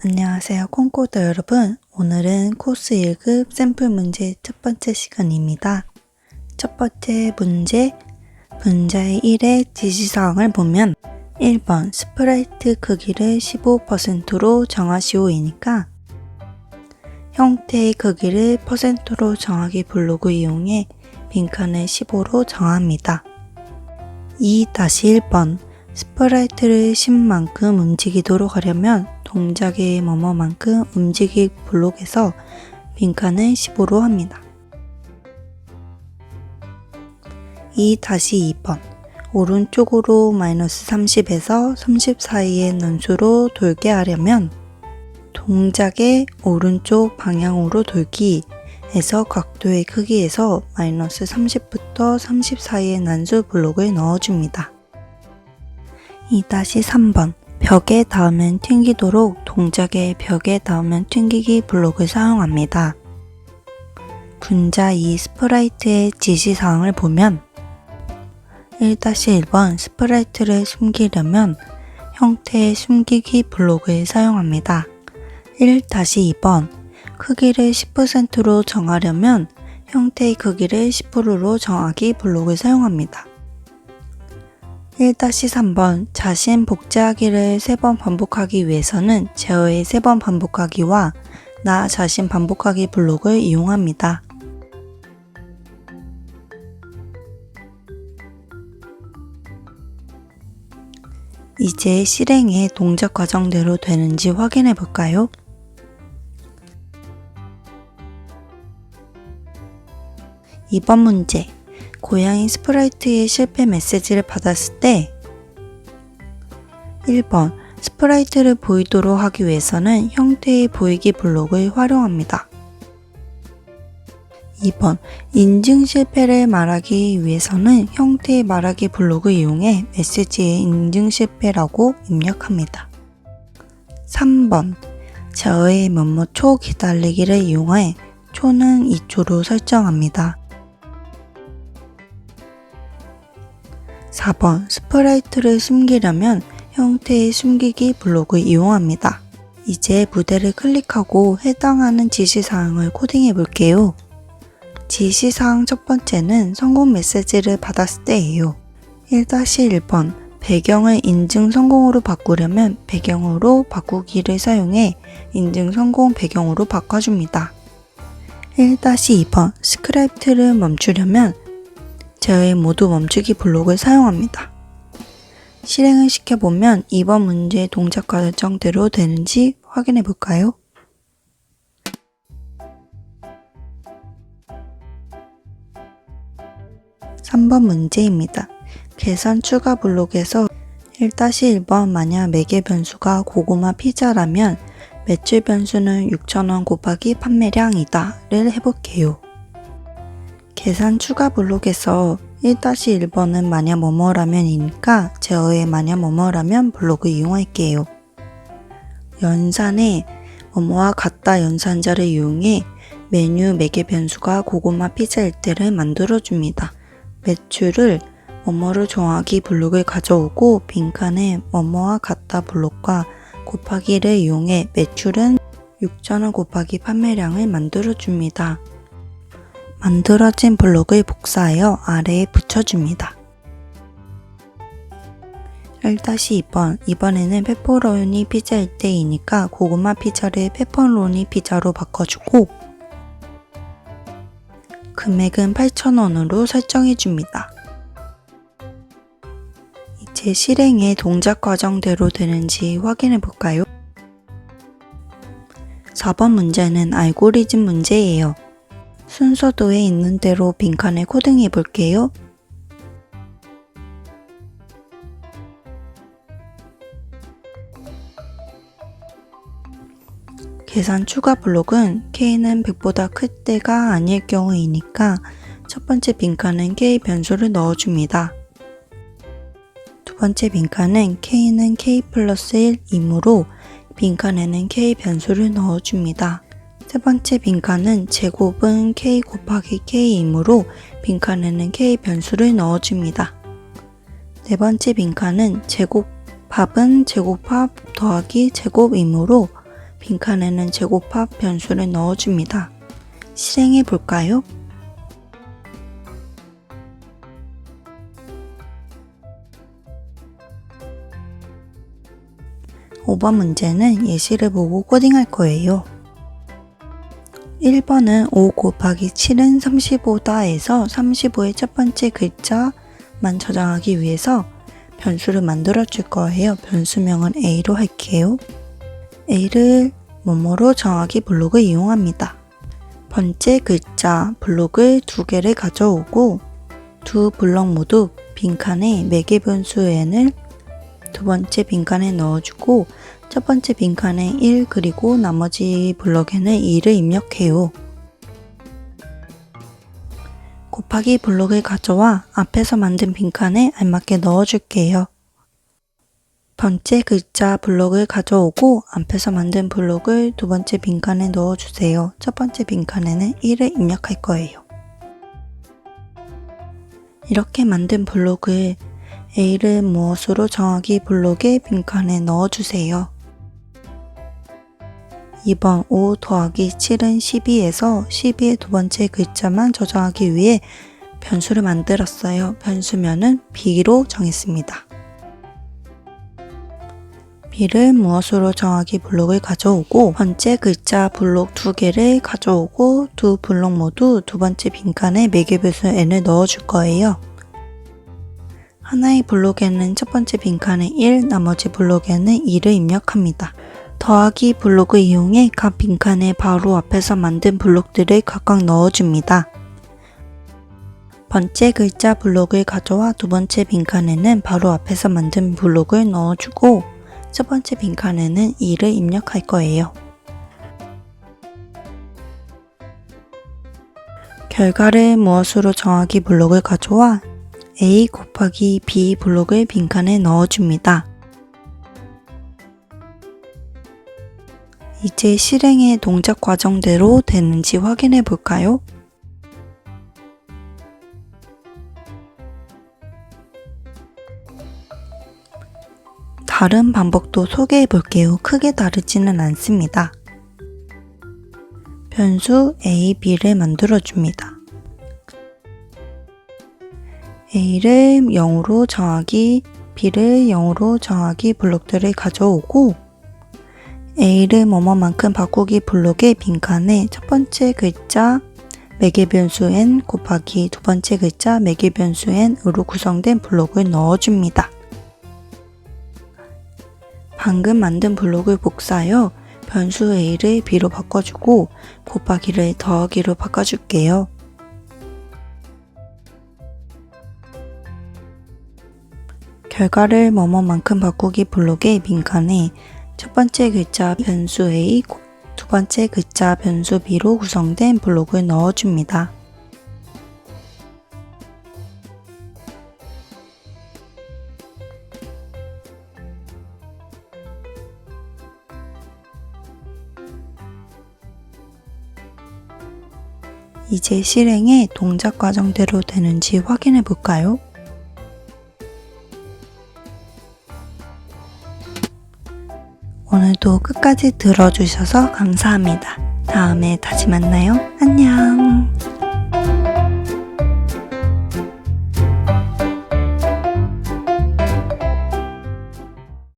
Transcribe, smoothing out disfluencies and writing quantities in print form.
안녕하세요 콩코더 여러분. 오늘은 코스 1급 샘플 문제 첫 번째 시간입니다. 첫 번째 문제, 분자의 1의 지시사항을 보면 1번 스프라이트 크기를 15%로 정하시오이니까 형태의 크기를 퍼센트로 정하기 블록을 이용해 빈칸을 15로 정합니다. 2-1번 스프라이트를 10만큼 움직이도록 하려면 동작의 뭐뭐만큼 움직일 블록에서 빈칸을 15로 합니다. 2-2번 오른쪽으로 -30에서 30 사이의 논수로 돌게 하려면 동작의 오른쪽 방향으로 돌기에서 각도의 크기에서 -30부터 30 사이의 난수 블록을 넣어줍니다. 2-3번 벽에 닿으면 튕기도록 동작의 벽에 닿으면 튕기기 블록을 사용합니다. 분자 2 스프라이트의 지시사항을 보면 1-1번 스프라이트를 숨기려면 형태의 숨기기 블록을 사용합니다. 1-2번 크기를 10%로 정하려면 형태의 크기를 10%로 정하기 블록을 사용합니다. 1-3번 자신 복제하기를 3번 반복하기 위해서는 제어의 3번 반복하기와 나 자신 반복하기 블록을 이용합니다. 이제 실행의 동작 과정대로 되는지 확인해 볼까요? 이번 문제, 고양이 스프라이트의 실패 메시지를 받았을 때 1번 스프라이트를 보이도록 하기 위해서는 형태의 보이기 블록을 활용합니다. 2번 인증 실패를 말하기 위해서는 형태의 말하기 블록을 이용해 메시지에 인증 실패라고 입력합니다. 3번 제어의 뭐뭐 초 기다리기를 이용해 초는 2초로 설정합니다. 4번 스프라이트를 숨기려면 형태의 숨기기 블록을 이용합니다. 이제 무대를 클릭하고 해당하는 지시사항을 코딩해 볼게요. 지시사항 첫 번째는 성공 메시지를 받았을 때예요. 1-1번 배경을 인증 성공으로 바꾸려면 배경으로 바꾸기를 사용해 인증 성공 배경으로 바꿔줍니다. 1-2번 스크립트를 멈추려면 제어의 모두 멈추기 블록을 사용합니다. 실행을 시켜보면 이번 문제의 동작 과정대로 되는지 확인해 볼까요? (3번) 문제입니다. 계산 추가 블록에서 1-1번 만약 매개 변수가 고구마 피자라면 매출 변수는 6,000원 곱하기 판매량이다를 해볼게요. 계산 추가 블록에서 1-1번은 만약 뭐뭐라면이니까 제어의 만약 뭐뭐라면 블록을 이용할게요. 연산에 뭐뭐와 같다 연산자를 이용해 메뉴 매개 변수가 고구마 피자일 때를 만들어줍니다. 매출을 뭐뭐로 정하기 블록을 가져오고 빈칸에 뭐뭐와 같다 블록과 곱하기를 이용해 매출은 6,000원 곱하기 판매량을 만들어줍니다. 만들어진 블록을 복사하여 아래에 붙여줍니다. 1-2번 이번에는 페퍼로니 피자일 때이니까 고구마 피자를 페퍼로니 피자로 바꿔주고 금액은 8,000원으로 설정해줍니다. 이제 실행의 동작 과정대로 되는지 확인해 볼까요? 4번 문제는 알고리즘 문제예요. 순서도에 있는 대로 빈칸에 코딩해 볼게요. 계산 추가 블록은 K는 100보다 클 때가 아닐 경우이니까 첫 번째 빈칸은 K 변수를 넣어줍니다. 두 번째 빈칸은 K는 K 플러스 1이므로 빈칸에는 K 변수를 넣어줍니다. 세 세 번째 빈칸은 제곱은 k 곱하기 k이므로 빈칸에는 k 변수를 넣어줍니다. 네 번째 빈칸은 제곱합은 제곱합 더하기 제곱이므로 빈칸에는 제곱합 변수를 넣어줍니다. 실행해 볼까요? 5번 문제는 예시를 보고 코딩할 거예요. 1번은 5 곱하기 7은 35다에서 35의 첫 번째 글자만 저장하기 위해서 변수를 만들어 줄 거예요. 변수명은 A로 할게요. A를 뭐뭐로 정하기 블록을 이용합니다. 번째 글자 블록을 2개를 가져오고 두 블록 모두 빈칸에 매개 변수 n을 두 번째 빈칸에 넣어주고 첫 번째 빈칸에 1 그리고 나머지 블록에는 2를 입력해요. 곱하기 블록을 가져와 앞에서 만든 빈칸에 알맞게 넣어줄게요. 번째 글자 블록을 가져오고 앞에서 만든 블록을 두 번째 빈칸에 넣어주세요. 첫 번째 빈칸에는 1을 입력할 거예요. 이렇게 만든 블록을 A를 무엇으로 정하기 블록의 빈칸에 넣어주세요. 2번 5 더하기 7은 12에서 12의 두 번째 글자만 저장하기 위해 변수를 만들었어요. 변수명은 B로 정했습니다. B를 무엇으로 정하기 블록을 가져오고 번째 글자 블록 2개를 가져오고 두 블록 모두 두 번째 빈칸에 매개변수 n을 넣어줄 거예요. 하나의 블록에는 첫 번째 빈칸에 1, 나머지 블록에는 2를 입력합니다. 더하기 블록을 이용해 각 빈칸에 바로 앞에서 만든 블록들을 각각 넣어줍니다. 번째 글자 블록을 가져와 두 번째 빈칸에는 바로 앞에서 만든 블록을 넣어주고 첫 번째 빈칸에는 2를 입력할 거예요. 결과를 무엇으로 정하기 블록을 가져와 A 곱하기 B 블록을 빈칸에 넣어줍니다. 이제 실행의 동작 과정대로 되는지 확인해 볼까요? 다른 방법도 소개해 볼게요. 크게 다르지는 않습니다. 변수 A, B를 만들어 줍니다. A를 0으로 정하기, B를 0으로 정하기 블록들을 가져오고 A를 뭐뭐만큼 바꾸기 블록의 빈칸에 첫 번째 글자 매개변수 n 곱하기 두 번째 글자 매개변수 n으로 구성된 블록을 넣어줍니다. 방금 만든 블록을 복사하여 변수 A를 B로 바꿔주고 곱하기를 더하기로 바꿔줄게요. 결과를 뭐뭐만큼 바꾸기 블록의 빈칸에 첫 번째 글자 변수 A, 두 번째 글자 변수 B로 구성된 블록을 넣어줍니다. 이제 실행의 동작 과정대로 되는지 확인해 볼까요? 오늘도 끝까지 들어주셔서 감사합니다. 다음에 다시 만나요. 안녕.